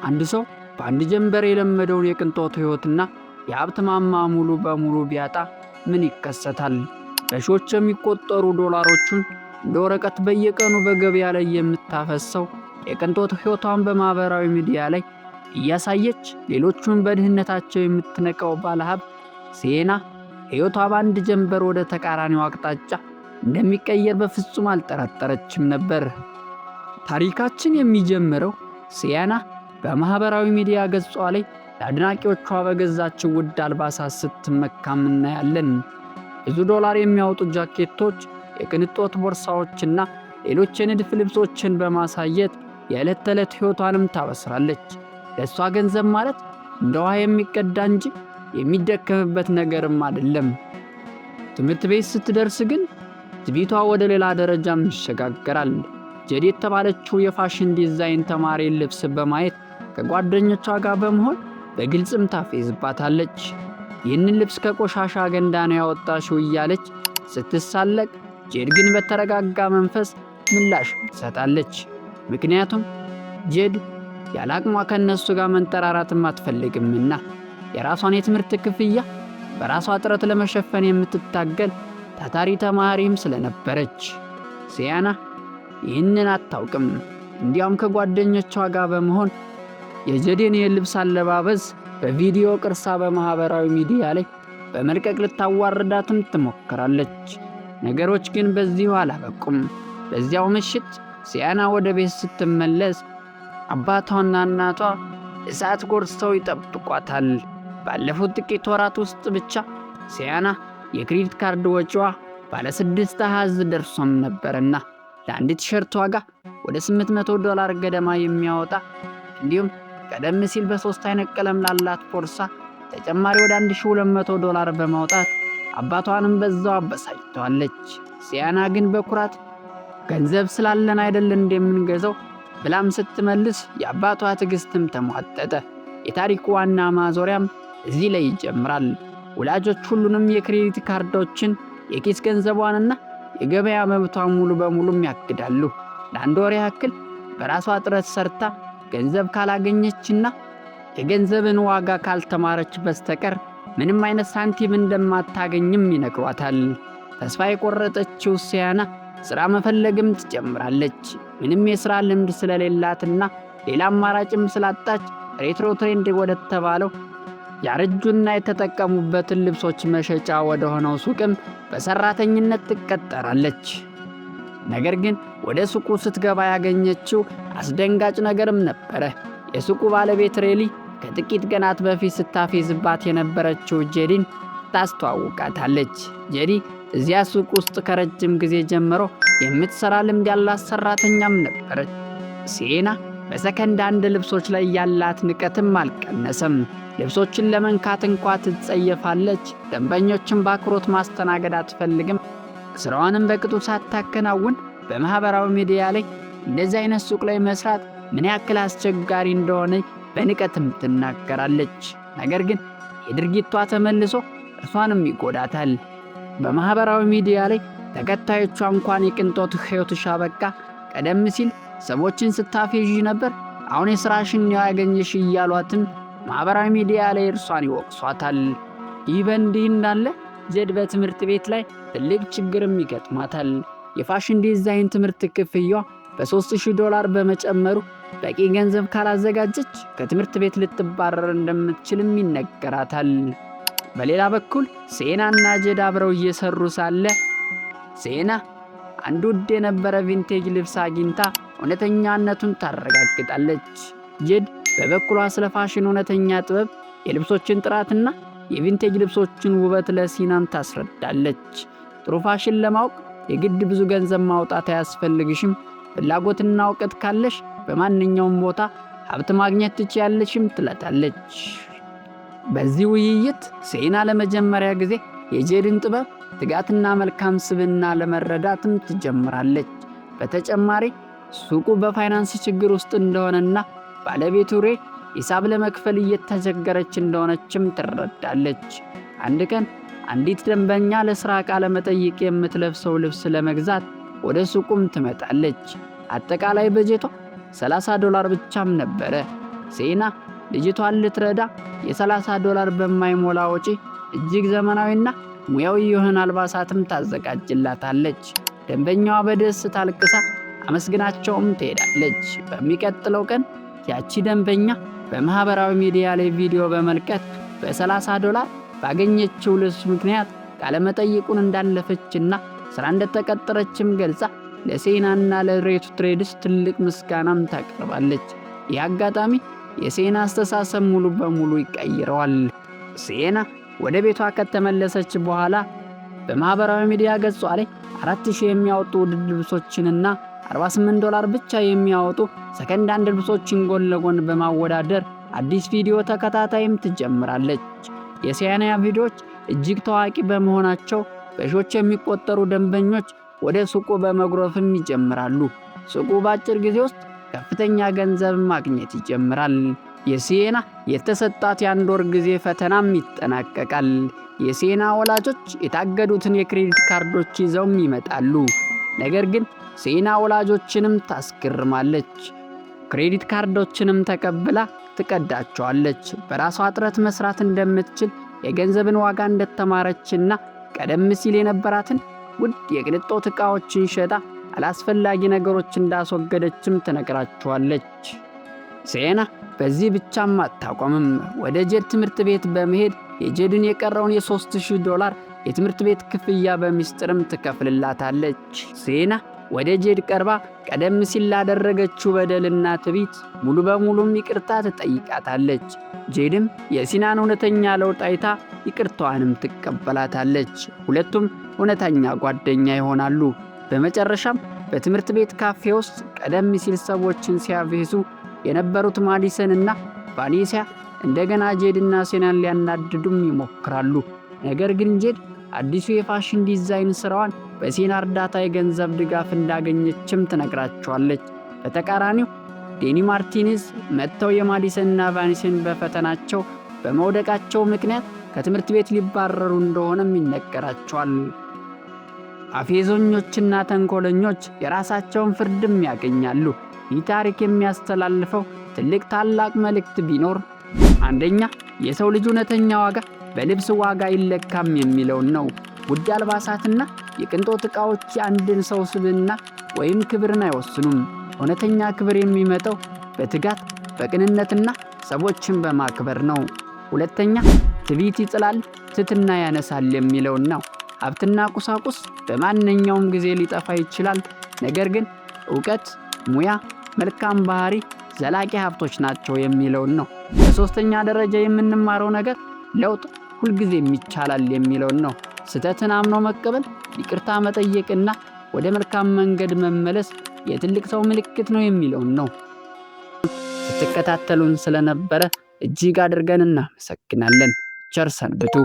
አንድ ሰው በአንድ ጀንበር የለመደውን የቅንጦት ሕይወትና የሀብት ማማ ሙሉ በሙሉ ቢያጣ ምን ይከሰታል? በሺዎች የሚቆጠሩ ዶላሮችን እንደ ወረቀት በየቀኑ በገበያ ላይ የምታፈሰው የቅንጦት ሕይወቷን በማህበራዊ ሚዲያ ላይ እያሳየች ሌሎቹን በድህነታቸው የምትነቀው ባለሀብት ሲየና ሕይወቷ በአንድ ጀንበር ወደ ተቃራኒው አቅጣጫ እንደሚቀየር በፍጹም አልጠረጠረችም ነበር። ታሪካችን የሚጀምረው ሲየና በማህበራዊ ሚዲያ ገጿ ላይ ለአድናቂዎቿ በገዛችው ውድ አልባሳት ስትመካም እናያለን። ብዙ ዶላር የሚያወጡ ጃኬቶች፣ የቅንጦት ቦርሳዎችና ሌሎች የንድፍ ልብሶችን በማሳየት የዕለት ተዕለት ሕይወቷንም ታበስራለች። ለእሷ ገንዘብ ማለት እንደ ውሃ የሚቀዳ እንጂ የሚደከምበት ነገርም አይደለም። ትምህርት ቤት ስትደርስ ግን ትዕቢቷ ወደ ሌላ ደረጃም ይሸጋገራል። ጄድ የተባለችው የፋሽን ዲዛይን ተማሪ ልብስ በማየት ከጓደኞቿ ጋር በመሆን በግልጽም ታፌዝባታለች። ይህንን ልብስ ከቆሻሻ ገንዳ ነው ያወጣሽው እያለች ስትሳለቅ፣ ጄድ ግን በተረጋጋ መንፈስ ምላሽ ትሰጣለች። ምክንያቱም ጄድ ያለ አቅሟ ከእነሱ ጋር መንጠራራትም አትፈልግምና የራሷን የትምህርት ክፍያ በራሷ ጥረት ለመሸፈን የምትታገል ታታሪ ተማሪም ስለነበረች። ሲየና ይህንን አታውቅም። እንዲያውም ከጓደኞቿ ጋር በመሆን የጄድን የልብስ አለባበስ በቪዲዮ ቅርሳ በማህበራዊ ሚዲያ ላይ በመልቀቅ ልታዋርዳትም ትሞክራለች። ነገሮች ግን በዚሁ አላበቁም። በዚያው ምሽት ሲየና ወደ ቤት ስትመለስ አባቷና እናቷ እሳት ጎርሰው ይጠብቋታል። ባለፉት ጥቂት ወራት ውስጥ ብቻ ሲየና የክሬዲት ካርድ ወጪዋ ባለ 6 አሃዝ ደርሶም ነበርና ለአንድ ቲሸርት ዋጋ ወደ $800 ገደማ የሚያወጣ እንዲሁም ቀደም ሲል በ3 አይነት ቀለም ላላት ቦርሳ ተጨማሪ ወደ $1200 በማውጣት አባቷንም በዛው አበሳጭተዋለች። ሲየና ግን በኩራት ገንዘብ ስላለን አይደል እንደምንገዛው ብላም ስትመልስ የአባቷ ትዕግስትም ተሟጠጠ። የታሪኩ ዋና ማዞሪያም እዚህ ላይ ይጀምራል። ወላጆች ሁሉንም የክሬዲት ካርዶችን፣ የኪስ ገንዘቧንና የገበያ መብቷን ሙሉ በሙሉም ያግዳሉ። ለአንድ ወር ያክል በራሷ ጥረት ሰርታ ገንዘብ ካላገኘችና የገንዘብን ዋጋ ካልተማረች በስተቀር ምንም አይነት ሳንቲም እንደማታገኝም ይነግሯታል። ተስፋ የቆረጠችው ሲየና ሥራ መፈለግም ትጀምራለች። ምንም የሥራ ልምድ ስለሌላትና ሌላ አማራጭም ስላጣች ሬትሮ ትሬንድ ወደ ተባለው ያረጁና የተጠቀሙበትን ልብሶች መሸጫ ወደ ሆነው ሱቅም በሰራተኝነት ትቀጠራለች። ነገር ግን ወደ ሱቁ ስትገባ ያገኘችው አስደንጋጭ ነገርም ነበረ። የሱቁ ባለቤት ሬሊ ከጥቂት ቀናት በፊት ስታፌዝባት የነበረችው ጄዲን ታስተዋውቃታለች። ጄዲ እዚያ ሱቅ ውስጥ ከረጅም ጊዜ ጀምሮ የምትሰራ ልምድ ያላት ሰራተኛም ነበረች። ሲየና በሰከንድ አንድ ልብሶች ላይ ያላት ንቀትም አልቀነሰም። ልብሶችን ለመንካት እንኳ ትጸየፋለች። ደንበኞችን በአክብሮት ማስተናገድ አትፈልግም። ስራዋንም በቅጡ ሳታከናውን በማህበራዊ ሚዲያ ላይ እንደዚህ አይነት ሱቅ ላይ መስራት ምን ያክል አስቸጋሪ እንደሆነ በንቀትም ትናገራለች። ነገር ግን የድርጊቷ ተመልሶ እርሷንም ይጎዳታል። በማህበራዊ ሚዲያ ላይ ተከታዮቿ እንኳን የቅንጦት ሕይወትሽ አበቃ፣ ቀደም ሲል ሰዎችን ስታፌዥ ነበር፣ አሁን የሥራሽን ያገኘሽ እያሏትም ማህበራዊ ሚዲያ ላይ እርሷን ይወቅሷታል። ይህ በእንዲህ እንዳለ ጄድ በትምህርት ቤት ላይ ትልቅ ችግርም ይገጥማታል። የፋሽን ዲዛይን ትምህርት ክፍያዋ በ$3000 በመጨመሩ በቂ ገንዘብ ካላዘጋጀች ከትምህርት ቤት ልትባረር እንደምትችልም ይነገራታል። በሌላ በኩል ሲየናና ጄድ አብረው እየሰሩ ሳለ ሲየና አንድ ውድ የነበረ ቪንቴጅ ልብስ አግኝታ እውነተኛነቱን ታረጋግጣለች። ጄድ በበኩሏ ስለ ፋሽን እውነተኛ ጥበብ፣ የልብሶችን ጥራትና የቪንቴጅ ልብሶችን ውበት ለሲናም ታስረዳለች። ጥሩ ፋሽን ለማወቅ የግድ ብዙ ገንዘብ ማውጣት አያስፈልግሽም። ፍላጎትና እውቀት ካለሽ በማንኛውም ቦታ ሀብት ማግኘት ትችያለሽም ትላታለች። በዚህ ውይይት ሲየና ለመጀመሪያ ጊዜ የጄድን ጥበብ፣ ትጋትና መልካም ስብዕና ለመረዳትም ትጀምራለች። በተጨማሪ ሱቁ በፋይናንስ ችግር ውስጥ እንደሆነና ባለቤቱ ሬ ሂሳብ ለመክፈል እየተቸገረች እንደሆነችም ትረዳለች። አንድ ቀን አንዲት ደንበኛ ለሥራ ቃለ መጠይቅ የምትለብሰው ልብስ ለመግዛት ወደ ሱቁም ትመጣለች። አጠቃላይ በጀቷ $30 ብቻም ነበረ። ሴና ልጅቷን ልትረዳ $30 በማይሞላ ወጪ እጅግ ዘመናዊና ሙያዊ የሆኑ አልባሳትም ታዘጋጅላታለች። ደንበኛዋ በደስታ አልቅሳ አመስግናቸውም ትሄዳለች። በሚቀጥለው ቀን ያቺ ደንበኛ በማህበራዊ ሚዲያ ላይ ቪዲዮ በመልቀቅ $30 ባገኘችው ልብስ ምክንያት ቃለመጠይቁን እንዳለፈችና ስራ እንደተቀጠረችም ገልጻ ለሴናና ለሬቱ ትሬድስ ትልቅ ምስጋናም ታቀርባለች። ይህ አጋጣሚ የሴና አስተሳሰብ ሙሉ በሙሉ ይቀይረዋል። ሴና ወደ ቤቷ ከተመለሰች በኋላ በማህበራዊ ሚዲያ ገጿ ላይ 4000 የሚያወጡ ውድ ልብሶችንና $48 ብቻ የሚያወጡ ሰከንድ ሃንድ ልብሶችን ጎን ለጎን በማወዳደር አዲስ ቪዲዮ ተከታታይም ትጀምራለች። የሴና ቪዲዮዎች እጅግ ታዋቂ በመሆናቸው በሺዎች የሚቆጠሩ ደንበኞች ወደ ሱቁ በመጉረፍም ይጀምራሉ። ሱቁ በአጭር ጊዜ ውስጥ ከፍተኛ ገንዘብ ማግኘት ይጀምራል። የሴና የተሰጣት የ1 ወር ጊዜ ፈተናም ይጠናቀቃል። የሴና ወላጆች የታገዱትን የክሬዲት ካርዶች ይዘውም ይመጣሉ። ነገር ግን ሴና ወላጆችንም ታስገርማለች። ክሬዲት ካርዶችንም ተቀብላ ትቀዳቸዋለች። በራሷ ጥረት መስራት እንደምትችል፣ የገንዘብን ዋጋ እንደተማረችና ቀደም ሲል የነበራትን ውድ የቅንጦት ዕቃዎችን ሸጣ አላስፈላጊ ነገሮች እንዳስወገደችም ትነግራቸዋለች። ሴና በዚህ ብቻም አታቆምም። ወደ ጄድ ትምህርት ቤት በመሄድ የጄድን የቀረውን $3000 የትምህርት ቤት ክፍያ በሚስጥርም ትከፍልላታለች። ሴና ወደ ጄድ ቀርባ ቀደም ሲል ላደረገችው በደልና ትዕቢት ሙሉ በሙሉም ይቅርታ ትጠይቃታለች። ጄድም የሴናን እውነተኛ ለውጥ አይታ ይቅርታዋንም ትቀበላታለች። ሁለቱም እውነተኛ ጓደኛ ይሆናሉ። በመጨረሻም በትምህርት ቤት ካፌ ውስጥ ቀደም ሲል ሰዎችን ሲያፌዙ የነበሩት ማዲሰን እና ቫኔሲያ እንደገና ጄድና ሴናን ሊያናድዱም ይሞክራሉ። ነገር ግን ጄድ አዲሱ የፋሽን ዲዛይን ስራዋን በሴና እርዳታ የገንዘብ ድጋፍ እንዳገኘችም ትነግራቸዋለች። በተቃራኒው ዴኒ ማርቲኔዝ መጥተው የማዲሰንና ቫኔሲያን በፈተናቸው በመውደቃቸው ምክንያት ከትምህርት ቤት ሊባረሩ እንደሆነም ይነገራቸዋል። አፌዘኞችና ተንኮለኞች የራሳቸውን ፍርድም ያገኛሉ። ይህ ታሪክ የሚያስተላልፈው ታላቅ መልእክት ቢኖር አንደኛ፣ የሰው ልጅ እውነተኛ ዋጋ በልብስ ዋጋ አይለካም የሚለውን ነው። ውድ አልባሳትና የቅንጦት ዕቃዎች የአንድን ሰው ስብዕና ወይም ክብርን አይወስኑም። እውነተኛ ክብር የሚመጣው በትጋት በቅንነትና ሰዎችን በማክበር ነው። ሁለተኛ፣ ትዕቢት ይጥላል፣ ትሕትና ያነሳል የሚለውን ነው። ሀብትና ቁሳቁስ በማንኛውም ጊዜ ሊጠፋ ይችላል። ነገር ግን ዕውቀት፣ ሙያ፣ መልካም ባህሪ ዘላቂ ሀብቶች ናቸው የሚለውን ነው። በሶስተኛ ደረጃ የምንማረው ነገር ለውጥ ሁልጊዜም ይቻላል የሚለውን ነው። ስህተትን አምኖ መቀበል፣ ይቅርታ መጠየቅና ወደ መልካም መንገድ መመለስ የትልቅ ሰው ምልክት ነው የሚለውን ነው። ስትከታተሉን ስለነበረ እጅግ አድርገን እናመሰግናለን። ቸር ሰንብቱ።